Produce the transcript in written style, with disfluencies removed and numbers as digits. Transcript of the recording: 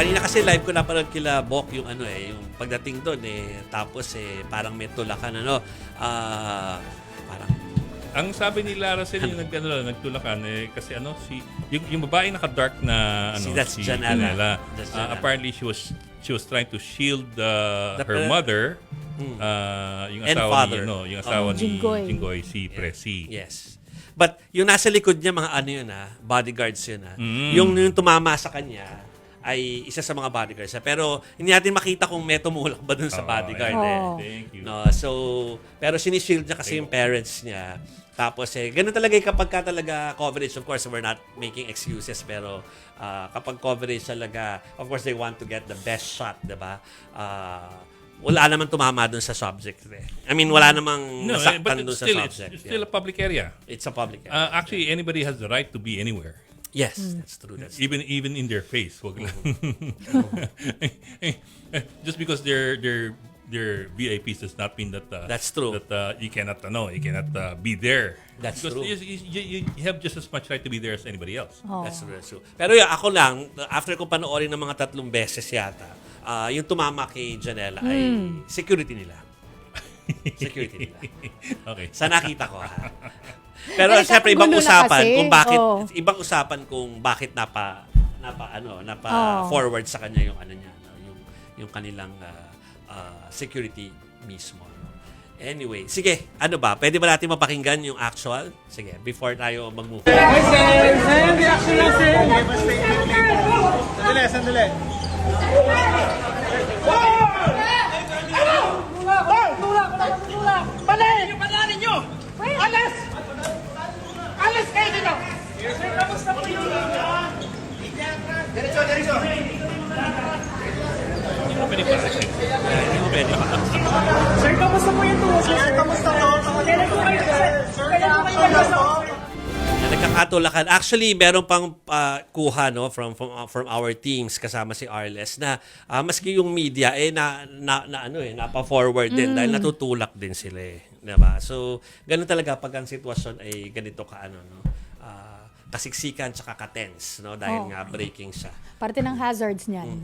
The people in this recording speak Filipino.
Kanina kasi live ko napanood kila Bok yung ano yung pagdating doon tapos parang may tulakan parang Ang sabi ni Lara Rosel yung nagtulakan kasi yung babae naka-dark na that's Janela. Apparently she was trying to shield her mother yung And asawa father. yung asawa ni Jinggoy. Jinggoy si Presi. yes. But yung nasa likod niya mga bodyguards yun Yung tumama sa kanya ay isa sa mga bodyguards. Pero hindi natin makita kung may tumulak ba dun sa bodyguard. Thank you. No, so pero sinishield niya kasi yung parents niya. Tapos ganun talaga kapag ka talaga coverage. Of course, we're not making excuses pero kapag coverage talaga, of course they want to get the best shot, 'di ba? Wala naman tumama dun sa subject. I mean, wala namang nasaktan dun sa subject. It's still a public area. It's a public area. Actually, anybody has the right to be anywhere. Yes, that's true. That's true. Even in their face, wag lang. Just because they're VIPs does not mean that That's true. That you cannot be there. That's because true. You have just as much right to be there as anybody else. That's true, that's true. Pero ako lang, after ko panoorin ng mga 3 beses yata, yung tumama kay Janela ay security nila. Security nila. Okay. Sa nakita ko Pero Eh, siyempre ibang gulo na usapan kasi. kung bakit Oo. bakit forward sa kanya yung niya, yung kanilang security mismo. Anyway, sige, pwede ba natin mapakinggan yung actual? Sige, before tayo mag-move. Sandali. Tulak! Palayin yung pananin nyo! Alas! Alas kayo dito! Sir, kamusta po yun? Diretso! Hindi mo pwede pa-action. Hindi mo pwede Sir, kamusta po yung tulog? Sir, kamusta to? Kailan po kayo, sir? Kailan po kayo kamusta? Nagkakatulakan. Actually, meron pang kuha from our teams kasama si Arles na maski yung media napa-forward din dahil natutulak din sila diba? So, ganun talaga pag ang sitwasyon ay ganito kasiksikan tsaka ka-tense dahil nga breaking siya. Parte ng hazards niyan.